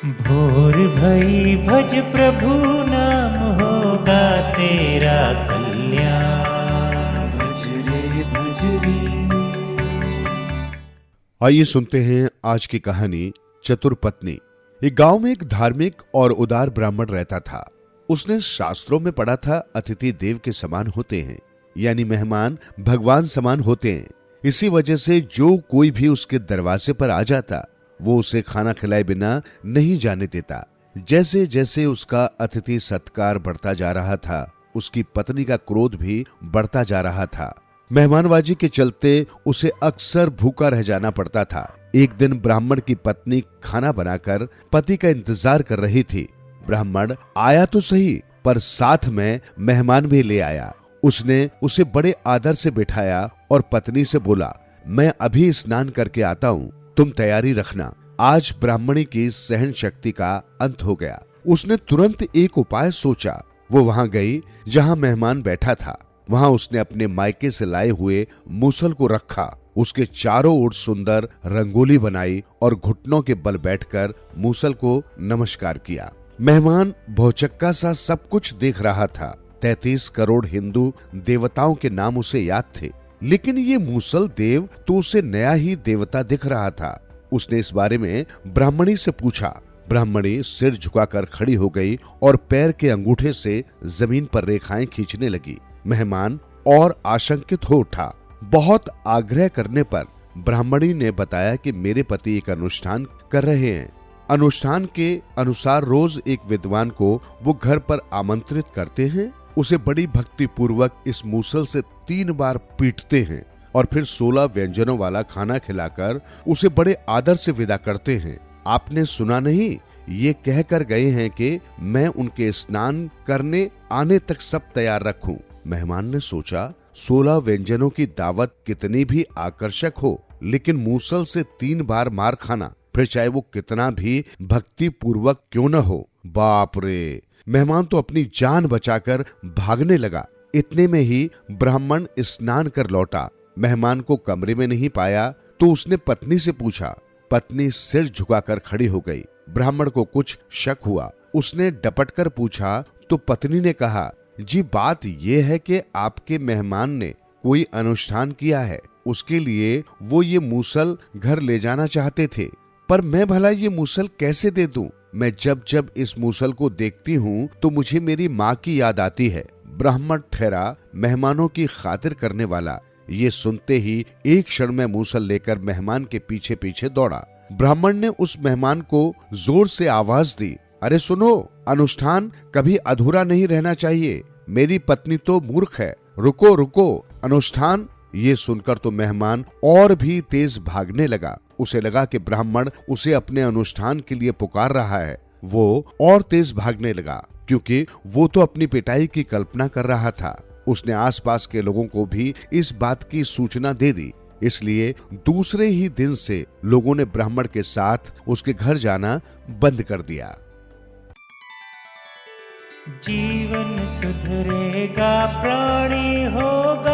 भोर भई भज प्रभु नाम होगा तेरा कल्याण। भज रे भज रे। आइए सुनते हैं आज की कहानी चतुर पत्नी। एक गांव में एक धार्मिक और उदार ब्राह्मण रहता था। उसने शास्त्रों में पढ़ा था अतिथि देव के समान होते हैं, यानी मेहमान भगवान समान होते हैं। इसी वजह से जो कोई भी उसके दरवाजे पर आ जाता वो उसे खाना खिलाए बिना नहीं जाने देता। जैसे जैसे उसका अतिथि सत्कार बढ़ता जा रहा था, उसकी पत्नी का क्रोध भी बढ़ता जा रहा था। मेहमानबाजी के चलते उसे अक्सर भूखा रह जाना पड़ता था। एक दिन ब्राह्मण की पत्नी खाना बनाकर पति का इंतजार कर रही थी। ब्राह्मण आया तो सही, पर साथ में मेहमान भी ले आया। उसने उसे बड़े आदर से बिठाया और पत्नी से बोला, मैं अभी स्नान करके आता हूँ, तुम तैयारी रखना। आज ब्राह्मणी की सहन शक्ति का अंत हो गया। उसने तुरंत एक उपाय सोचा। वो वहां गई जहां मेहमान बैठा था। वहां उसने अपने मायके से लाए हुए मूसल को रखा। उसके चारों ओर सुंदर रंगोली बनाई और घुटनों के बल बैठकर मूसल को नमस्कार किया। मेहमान भौचक्का सा सब कुछ देख रहा था। 33 करोड़ हिंदू देवताओं के नाम उसे याद थे, लेकिन ये मूसल देव तो उसे नया ही देवता दिख रहा था। उसने इस बारे में ब्राह्मणी से पूछा। ब्राह्मणी सिर झुकाकर खड़ी हो गई और पैर के अंगूठे से जमीन पर रेखाएं खींचने लगी। मेहमान और आशंकित हो उठा। बहुत आग्रह करने पर ब्राह्मणी ने बताया कि मेरे पति एक अनुष्ठान कर रहे हैं। अनुष्ठान के अनुसार रोज एक विद्वान को वो घर पर आमंत्रित करते हैं। उसे बड़ी भक्ति पूर्वक इस मूसल से 3 बार पीटते हैं और फिर 16 व्यंजनों वाला खाना खिलाकर उसे बड़े आदर से विदा करते हैं। आपने सुना नहीं, ये कहकर गए हैं कि मैं उनके स्नान करने आने तक सब तैयार रखूं। मेहमान ने सोचा, 16 व्यंजनों की दावत कितनी भी आकर्षक हो, लेकिन मूसल से 3 बार मार खाना, फिर चाहे वो कितना भी भक्ति पूर्वक क्यों न हो। बाप रे! मेहमान तो अपनी जान बचाकर भागने लगा। इतने में ही ब्राह्मण स्नान कर लौटा। मेहमान को कमरे में नहीं पाया तो उसने पत्नी से पूछा। पत्नी सिर झुकाकर खड़ी हो गई। ब्राह्मण को कुछ शक हुआ। उसने डपटकर पूछा तो पत्नी ने कहा, जी बात यह है कि आपके मेहमान ने कोई अनुष्ठान किया है, उसके लिए वो ये मूसल घर ले जाना चाहते थे, पर मैं भला ये मूसल कैसे दे दूं? मैं जब जब इस मूसल को देखती हूँ तो मुझे मेरी माँ की याद आती है। ब्राह्मण ठहरा मेहमानों की खातिर करने वाला। ये सुनते ही एक क्षण में मूसल लेकर मेहमान के पीछे पीछे दौड़ा। ब्राह्मण ने उस मेहमान को जोर से आवाज दी, अरे सुनो, अनुष्ठान कभी अधूरा नहीं रहना चाहिए। मेरी पत्नी तो मूर्ख है, रुको रुको, अनुष्ठान। ये सुनकर तो मेहमान और भी तेज भागने लगा। उसे लगा कि ब्राह्मण उसे अपने अनुष्ठान के लिए पुकार रहा है। वो और तेज भागने लगा, क्योंकि वो तो अपनी पिटाई की कल्पना कर रहा था। उसने आसपास के लोगों को भी इस बात की सूचना दे दी। इसलिए दूसरे ही दिन से लोगों ने ब्राह्मण के साथ उसके घर जाना बंद कर दिया। जीवन सुधरेगा, प्राणी होगा